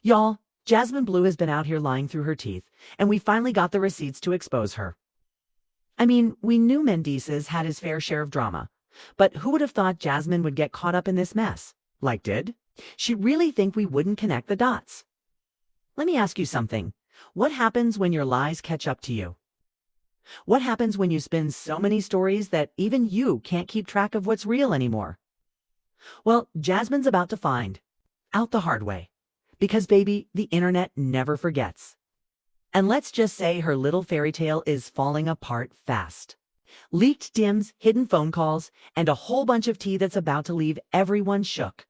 Y'all, Jasmine Bleu has been out here lying through her teeth, and we finally got the receipts to expose her. I mean, we knew Mendeecees had his fair share of drama, but who would have thought Jasmine would get caught up in this mess? Like did? She really think we wouldn't connect the dots? Let me ask you something. What happens when your lies catch up to you? What happens when you spin so many stories that even you can't keep track of what's real anymore? Well, Jasmine's about to find out the hard way. Because, baby, the internet never forgets. And let's just say her little fairy tale is falling apart fast. Leaked DMs, hidden phone calls, and a whole bunch of tea that's about to leave everyone shook.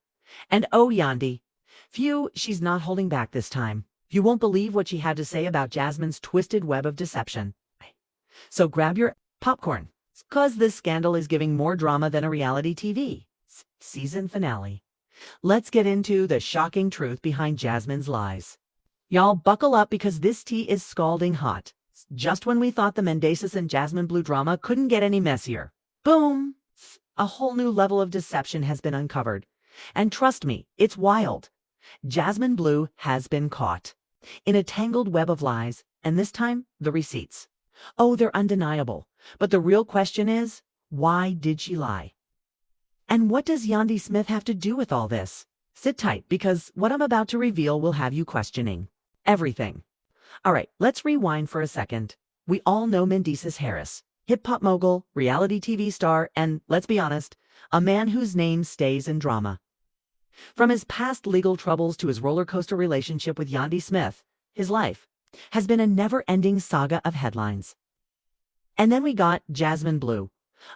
And oh, Yandy. Phew, she's not holding back this time. You won't believe what she had to say about Jasmine's twisted web of deception. So grab your popcorn, cause this scandal is giving more drama than a reality TV season finale. Let's get into the shocking truth behind Jasmine's lies. Y'all buckle up because this tea is scalding hot. Just when we thought the Mendeecees and Jasmine Bleu drama couldn't get any messier. Boom! A whole new level of deception has been uncovered. And trust me, it's wild. Jasmine Bleu has been caught in a tangled web of lies, and this time, the receipts. Oh, they're undeniable. But the real question is, why did she lie? And what does Yandy Smith have to do with all this? Sit tight, because what I'm about to reveal will have you questioning everything. All right, let's rewind for a second. We all know Mendeecees Harris, hip-hop mogul, reality TV star, and, let's be honest, a man whose name stays in drama. From his past legal troubles to his roller coaster relationship with Yandy Smith, his life has been a never-ending saga of headlines. And then we got Jasmine Bleu,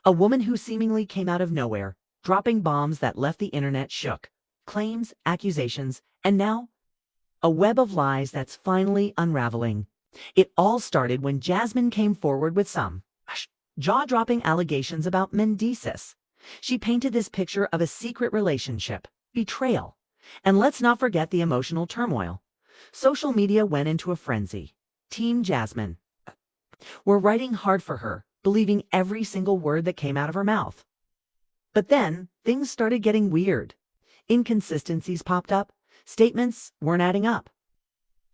a woman who seemingly came out of nowhere, dropping bombs that left the internet shook, claims, accusations, and now a web of lies that's finally unraveling. It all started when Jasmine came forward with some jaw-dropping allegations about Mendeecees. She painted this picture of a secret relationship, betrayal, and let's not forget the emotional turmoil. Social media went into a frenzy. Team Jasmine were writing hard for her, believing every single word that came out of her mouth. But then, things started getting weird. Inconsistencies popped up, statements weren't adding up.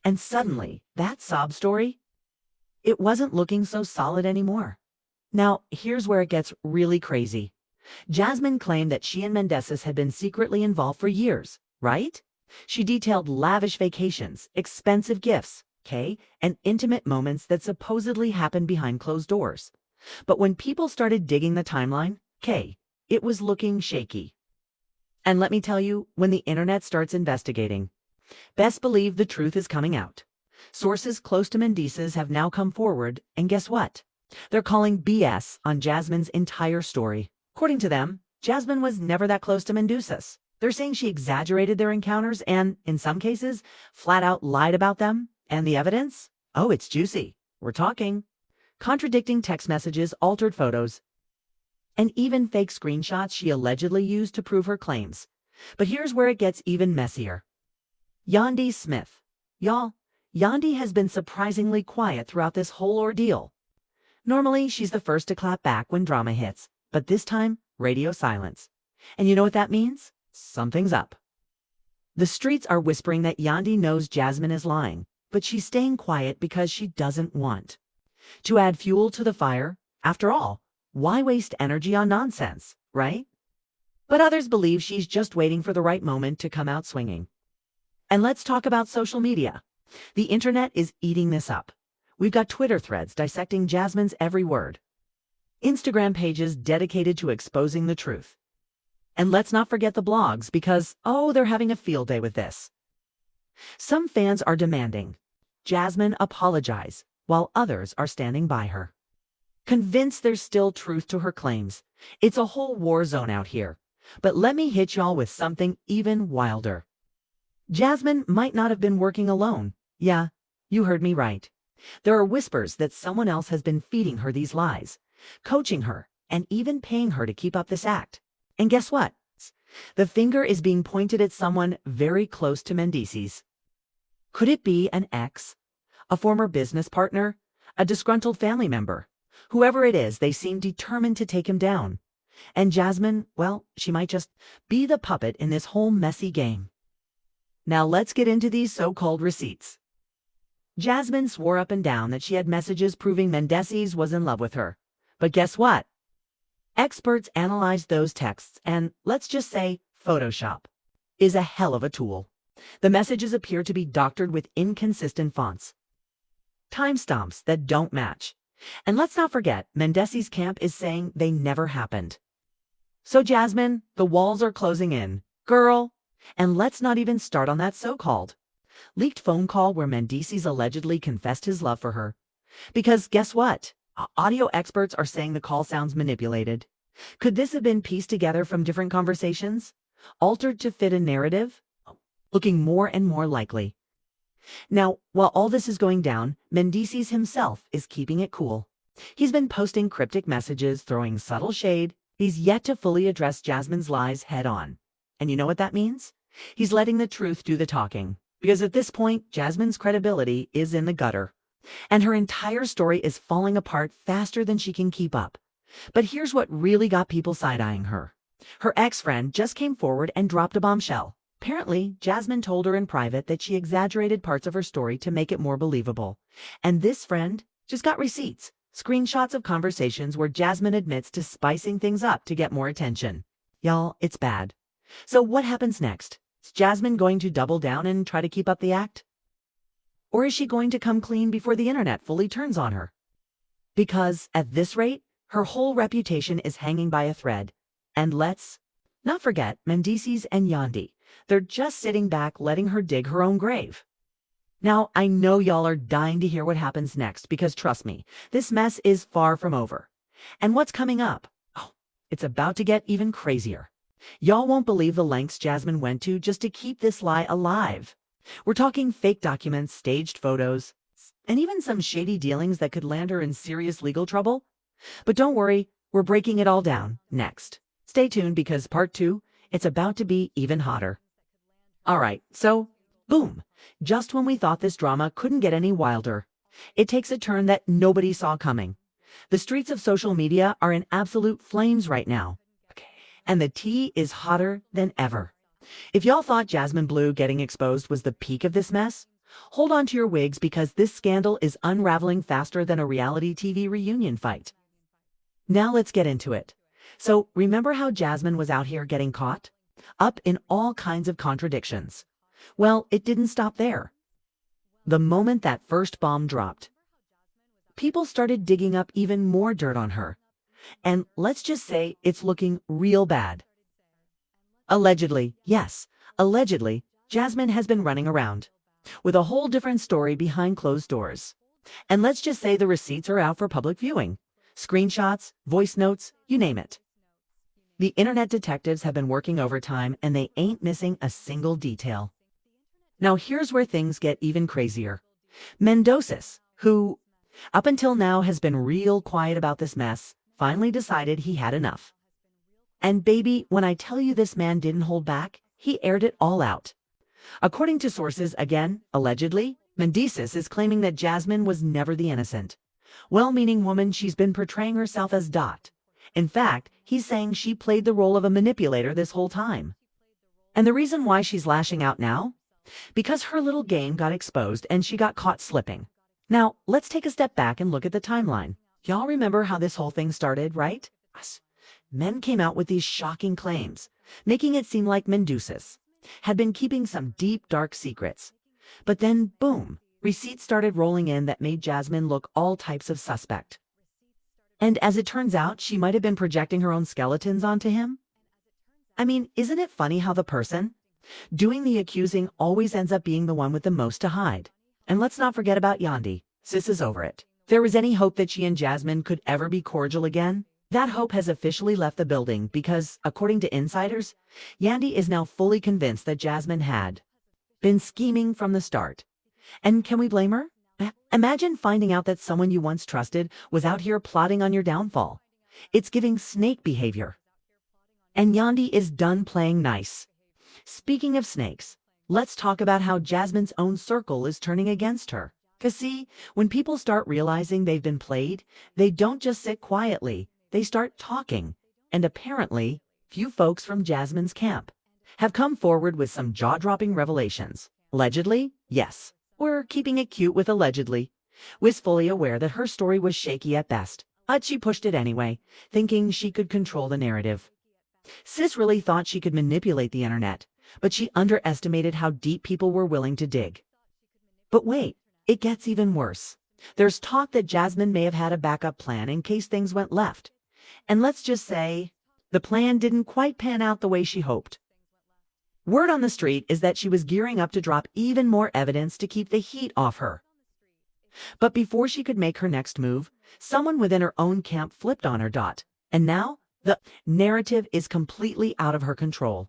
And suddenly, that sob story, it wasn't looking so solid anymore. Now, here's where it gets really crazy. Jasmine claimed that she and Mendeecees had been secretly involved for years, right? She detailed lavish vacations, expensive gifts, and intimate moments that supposedly happened behind closed doors. But when people started digging the timeline, it was looking shaky. And let me tell you, when the internet starts investigating, best believe the truth is coming out. Sources close to Mendeecees have now come forward, and guess what? They're calling BS on Jasmine's entire story. According to them, Jasmine was never that close to Mendeecees. They're saying she exaggerated their encounters and, in some cases, flat out lied about them. And the evidence? Oh, it's juicy. We're talking contradicting text messages, altered photos, and even fake screenshots she allegedly used to prove her claims. But here's where it gets even messier. Yandy Smith. Y'all, Yandy has been surprisingly quiet throughout this whole ordeal. Normally, she's the first to clap back when drama hits, but this time, radio silence. And you know what that means? Something's up. The streets are whispering that Yandy knows Jasmine is lying, but she's staying quiet because she doesn't want to add fuel to the fire. After all, why waste energy on nonsense, right? But others believe she's just waiting for the right moment to come out swinging. And let's talk about social media. The internet is eating this up. We've got Twitter threads dissecting Jasmine's every word, Instagram pages dedicated to exposing the truth. And let's not forget the blogs because, oh, they're having a field day with this. Some fans are demanding Jasmine apologize, while others are standing by her, convinced there's still truth to her claims. It's a whole war zone out here. But let me hit y'all with something even wilder. Jasmine might not have been working alone. Yeah, you heard me right. There are whispers that someone else has been feeding her these lies, coaching her, and even paying her to keep up this act. And guess what? The finger is being pointed at someone very close to Mendeecees. Could it be an ex, a former business partner, a disgruntled family member? Whoever it is, they seem determined to take him down. And Jasmine, well, she might just be the puppet in this whole messy game. Now let's get into these so-called receipts. Jasmine swore up and down that she had messages proving Mendeecees was in love with her. But guess what? Experts analyzed those texts and, let's just say, Photoshop is a hell of a tool. The messages appear to be doctored with inconsistent fonts, timestamps that don't match. And let's not forget, Mendeecees' camp is saying they never happened. So Jasmine, the walls are closing in, girl. And let's not even start on that so-called leaked phone call where Mendeecees allegedly confessed his love for her. Because guess what? Audio experts are saying the call sounds manipulated. Could this have been pieced together from different conversations, altered to fit a narrative? Looking more and more likely. Now, while all this is going down, Mendeecees himself is keeping it cool. He's been posting cryptic messages, throwing subtle shade. He's yet to fully address Jasmine's lies head on. And you know what that means? He's letting the truth do the talking. Because at this point, Jasmine's credibility is in the gutter. And her entire story is falling apart faster than she can keep up. But here's what really got people side-eyeing her. Her ex-friend just came forward and dropped a bombshell. Apparently, Jasmine told her in private that she exaggerated parts of her story to make it more believable. And this friend just got receipts, screenshots of conversations where Jasmine admits to spicing things up to get more attention. Y'all, it's bad. So what happens next? Is Jasmine going to double down and try to keep up the act? Or is she going to come clean before the internet fully turns on her? Because at this rate, her whole reputation is hanging by a thread. And let's not forget Mendeecees and Yandy. They're just sitting back letting her dig her own grave. Now, I know y'all are dying to hear what happens next because trust me, this mess is far from over. And what's coming up? Oh, it's about to get even crazier. Y'all won't believe the lengths Jasmine went to just to keep this lie alive. We're talking fake documents, staged photos, and even some shady dealings that could land her in serious legal trouble. But don't worry, we're breaking it all down next. Stay tuned because part 2, it's about to be even hotter. Alright, so, boom, just when we thought this drama couldn't get any wilder, it takes a turn that nobody saw coming. The streets of social media are in absolute flames right now. And the tea is hotter than ever. If y'all thought Jasmine Bleu getting exposed was the peak of this mess, hold on to your wigs because this scandal is unraveling faster than a reality TV reunion fight. Now let's get into it. So remember how Jasmine was out here getting caught? Up in all kinds of contradictions. Well, it didn't stop there. The moment that first bomb dropped, people started digging up even more dirt on her. And let's just say it's looking real bad. Allegedly, yes, allegedly, Jasmine has been running around with a whole different story behind closed doors. And let's just say the receipts are out for public viewing. Screenshots, voice notes, you name it. The internet detectives have been working overtime and they ain't missing a single detail. Now here's where things get even crazier. Mendeecees, who up until now has been real quiet about this mess, finally decided he had enough. And baby, when I tell you this man didn't hold back, he aired it all out. According to sources, again, allegedly, Mendeecees is claiming that Jasmine was never the innocent, well-meaning woman she's been portraying herself as. In fact, he's saying she played the role of a manipulator this whole time. And the reason why she's lashing out now? Because her little game got exposed and she got caught slipping. Now, let's take a step back and look at the timeline. Y'all remember how this whole thing started, right? Men came out with these shocking claims, making it seem like Mendeecees had been keeping some deep, dark secrets. But then, boom, receipts started rolling in that made Jasmine look all types of suspect. And as it turns out, she might have been projecting her own skeletons onto him. I mean, isn't it funny how the person doing the accusing always ends up being the one with the most to hide? And let's not forget about Yandy. Sis is over it. If there was any hope that she and Jasmine could ever be cordial again, that hope has officially left the building because, according to insiders, Yandy is now fully convinced that Jasmine had been scheming from the start. And can we blame her? Imagine finding out that someone you once trusted was out here plotting on your downfall. It's giving snake behavior. And Yandy is done playing nice. Speaking of snakes, let's talk about how Jasmine's own circle is turning against her. 'Cause see, when people start realizing they've been played, they don't just sit quietly, they start talking. And apparently, few folks from Jasmine's camp have come forward with some jaw-dropping revelations. Allegedly, yes. We're keeping it cute with allegedly. Was fully aware that her story was shaky at best, but she pushed it anyway, thinking she could control the narrative. Sis really thought she could manipulate the internet, but she underestimated how deep people were willing to dig. But wait, it gets even worse. There's talk that Jasmine may have had a backup plan in case things went left. And let's just say, the plan didn't quite pan out the way she hoped. Word on the street is that she was gearing up to drop even more evidence to keep the heat off her. But before she could make her next move, someone within her own camp flipped on her. And now, the narrative is completely out of her control.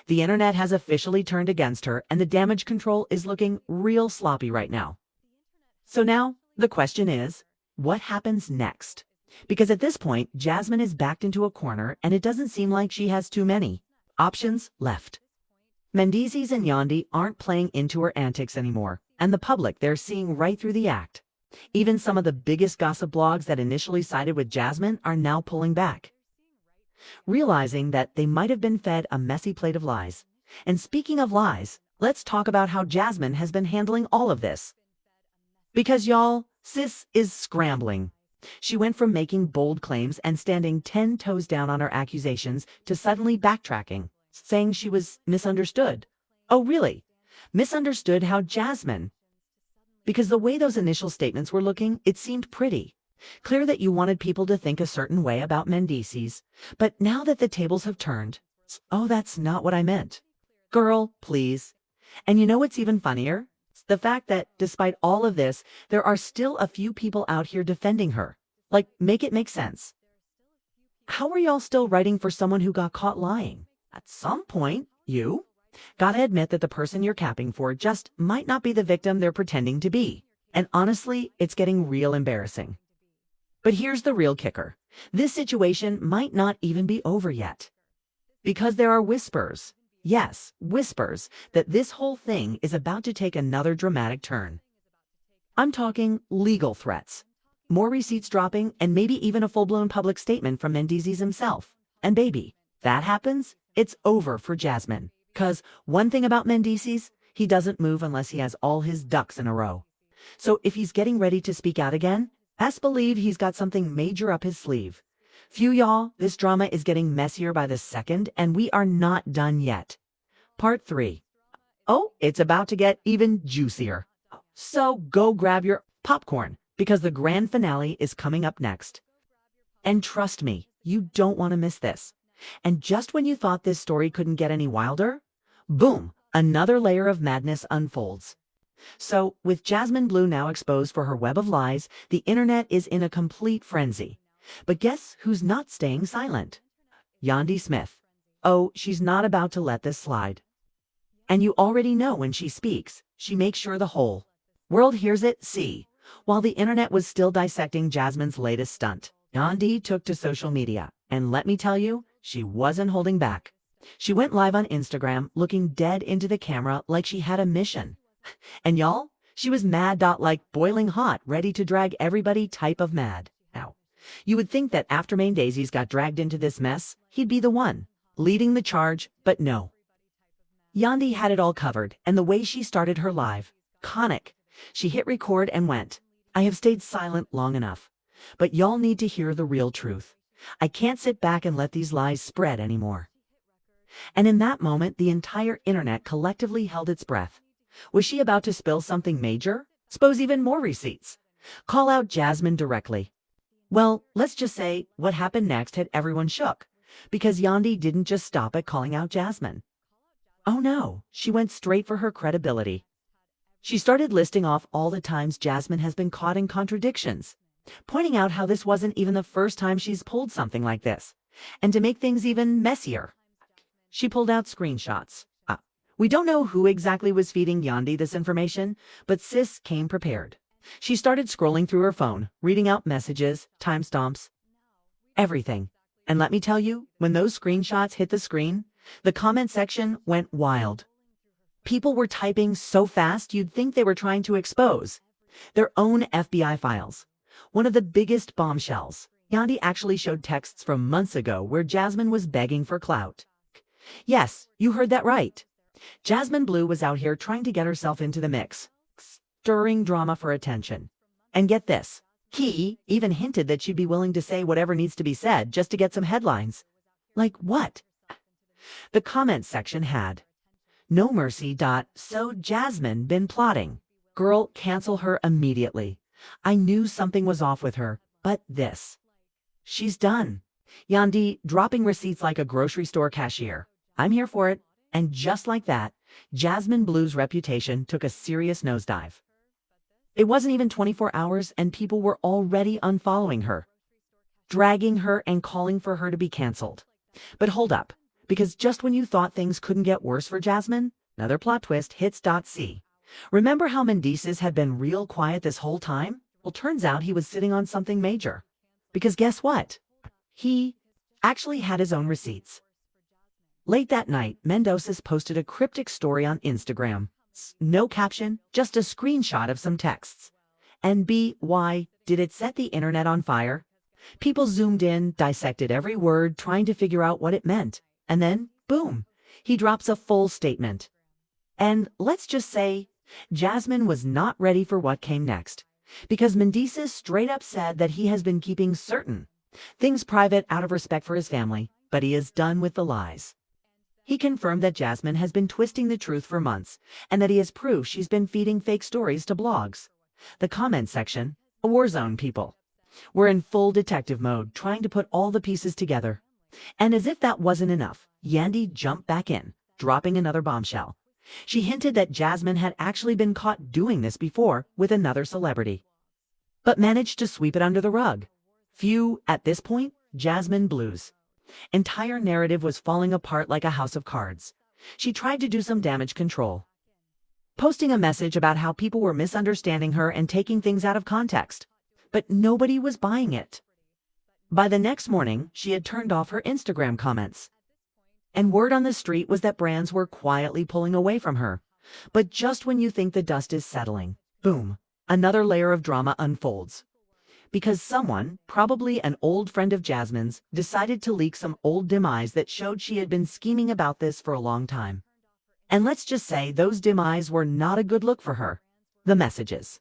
The internet has officially turned against her, and the damage control is looking real sloppy right now. So now, the question is, what happens next? Because at this point, Jasmine is backed into a corner, and it doesn't seem like she has too many options left. Mendeecees and Yandy aren't playing into her antics anymore, and the public, they're seeing right through the act. Even some of the biggest gossip blogs that initially sided with Jasmine are now pulling back, realizing that they might have been fed a messy plate of lies. And speaking of lies, let's talk about how Jasmine has been handling all of this. Because y'all, sis is scrambling. She went from making bold claims and standing 10 toes down on her accusations to suddenly backtracking, saying she was misunderstood. Oh, really? Misunderstood how Jasmine? Because the way those initial statements were looking, it seemed pretty clear that you wanted people to think a certain way about Mendeecees. But now that the tables have turned, oh, that's not what I meant. Girl, please. And you know what's even funnier? The fact that, despite all of this, there are still a few people out here defending her. Like, make it make sense. How are y'all still writing for someone who got caught lying? At some point, you gotta admit that the person you're capping for just might not be the victim they're pretending to be. And honestly, it's getting real embarrassing. But here's the real kicker. This situation might not even be over yet. Because there are whispers. Yes, whispers that this whole thing is about to take another dramatic turn. I'm talking legal threats, more receipts dropping, and maybe even a full-blown public statement from Mendeecees himself. And baby, that happens, it's over for Jasmine. 'Cause one thing about Mendeecees, he doesn't move unless he has all his ducks in a row. So if he's getting ready to speak out again, best believe he's got something major up his sleeve. Phew, y'all, this drama is getting messier by the second, and we are not done yet. Part 3. Oh, it's about to get even juicier. So go grab your popcorn, because the grand finale is coming up next. And trust me, you don't want to miss this. And just when you thought this story couldn't get any wilder, boom, another layer of madness unfolds. So, with Jasmine Bleu now exposed for her web of lies, the internet is in a complete frenzy. But guess who's not staying silent? Yandy Smith. Oh, she's not about to let this slide. And you already know when she speaks, she makes sure the whole world hears it. See, while the internet was still dissecting Jasmine's latest stunt, Yandy took to social media, and let me tell you, she wasn't holding back. She went live on Instagram, looking dead into the camera like she had a mission. And y'all, she was mad. Like boiling hot, ready to drag everybody type of mad. Now, you would think that after Mendeecees got dragged into this mess, he'd be the one leading the charge, but no. Yandy had it all covered, and the way she started her live, iconic. She hit record and went, I have stayed silent long enough, but y'all need to hear the real truth. I can't sit back and let these lies spread anymore. And in that moment, the entire internet collectively held its breath. Was she about to spill something major? Suppose even more receipts? Call out Jasmine directly? Well, let's just say what happened next had everyone shook, because Yandy didn't just stop at calling out Jasmine. Oh no, she went straight for her credibility. She started listing off all the times Jasmine has been caught in contradictions, pointing out how this wasn't even the first time she's pulled something like this. And to make things even messier, she pulled out screenshots. We don't know who exactly was feeding Yandy this information, but sis came prepared. She started scrolling through her phone, reading out messages, timestamps, everything. And let me tell you, when those screenshots hit the screen, the comment section went wild. People were typing so fast you'd think they were trying to expose their own FBI files. One of the biggest bombshells. Yandy actually showed texts from months ago where Jasmine was begging for clout. Yes, you heard that right. Jasmine Bleu was out here trying to get herself into the mix, stirring drama for attention. And get this, he even hinted that she'd be willing to say whatever needs to be said just to get some headlines. Like what? The comments section had, "No mercy. So Jasmine been plotting. Girl, cancel her immediately. I knew something was off with her, but this. She's done. Yandy dropping receipts like a grocery store cashier. I'm here for it." And just like that, Jasmine Bleu's reputation took a serious nosedive. It wasn't even 24 hours and people were already unfollowing her, dragging her and calling for her to be canceled. But hold up, because just when you thought things couldn't get worse for Jasmine, another plot twist hits. C. Remember how Mendeecees had been real quiet this whole time? Well, turns out he was sitting on something major. Because guess what? He actually had his own receipts. Late that night, Mendeecees posted a cryptic story on Instagram. No caption, just a screenshot of some texts. And why did it set the internet on fire? People zoomed in, dissected every word, trying to figure out what it meant. And then, boom, he drops a full statement. And let's just say, Jasmine was not ready for what came next. Because Mendeecees straight up said that he has been keeping certain things private out of respect for his family, but he is done with the lies. He confirmed that Jasmine has been twisting the truth for months, and that he has proof she's been feeding fake stories to blogs. The comment section, a war zone, people. We're in full detective mode, trying to put all the pieces together. And as if that wasn't enough, Yandy jumped back in, dropping another bombshell. She hinted that Jasmine had actually been caught doing this before with another celebrity, but managed to sweep it under the rug. Phew, at this point, Jasmine Bleu's entire narrative was falling apart like a house of cards. She tried to do some damage control, posting a message about how people were misunderstanding her and taking things out of context. But nobody was buying it. By the next morning, she had turned off her Instagram comments. And word on the street was that brands were quietly pulling away from her. But just when you think the dust is settling, boom, another layer of drama unfolds. Because someone, probably an old friend of Jasmine's, decided to leak some old demise that showed she had been scheming about this for a long time. And let's just say those demise were not a good look for her. The messages,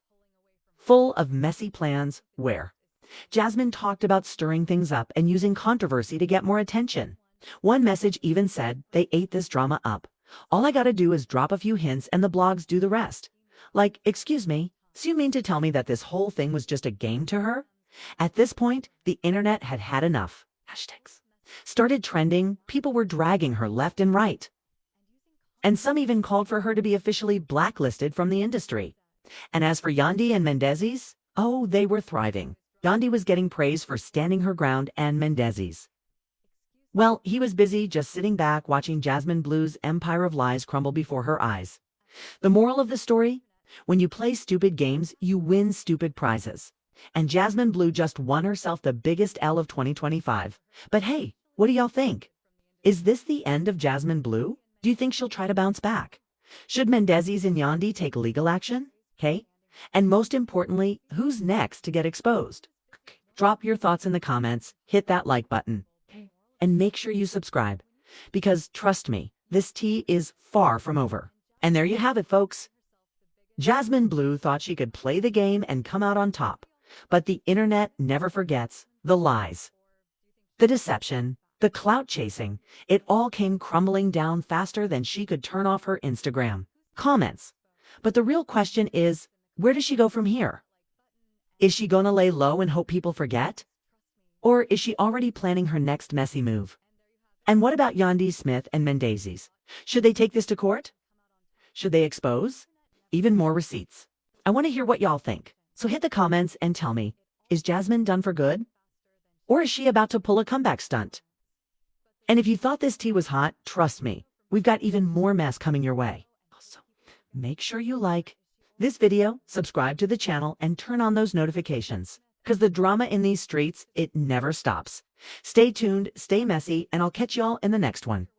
full of messy plans, where Jasmine talked about stirring things up and using controversy to get more attention. One message even said, "They ate this drama up. All I gotta do is drop a few hints and the blogs do the rest." Like, excuse me, so you mean to tell me that this whole thing was just a game to her? At this point, the internet had had enough. Hashtags started trending, people were dragging her left and right. And some even called for her to be officially blacklisted from the industry. And as for Yandy and Mendeecees, oh, they were thriving. Yandy was getting praise for standing her ground, and Mendeecees, well, he was busy just sitting back watching Jasmine Bleu's empire of lies crumble before her eyes. The moral of the story? When you play stupid games, you win stupid prizes. And Jasmine Bleu just won herself the biggest L of 2025. But hey, what do y'all think? Is this the end of Jasmine Bleu? Do you think she'll try to bounce back? Should Mendeecees and Yandy take legal action? Okay? And most importantly, who's next to get exposed? Drop your thoughts in the comments, hit that like button, and make sure you subscribe. Because trust me, this tea is far from over. And there you have it, folks. Jasmine Bleu thought she could play the game and come out on top. But the internet never forgets the lies, the deception, the clout chasing. It all came crumbling down faster than she could turn off her Instagram comments. But the real question is, where does she go from here? Is she gonna lay low and hope people forget? Or is she already planning her next messy move? And what about Yandy, Smith, and Mendeecees? Should they take this to court? Should they expose? Even more receipts. I want to hear what y'all think. So hit the comments and tell me, is Jasmine done for good? Or is she about to pull a comeback stunt? And if you thought this tea was hot, trust me, we've got even more mess coming your way. Also, make sure you like this video, subscribe to the channel, and turn on those notifications. Because the drama in these streets, it never stops. Stay tuned, stay messy, and I'll catch y'all in the next one.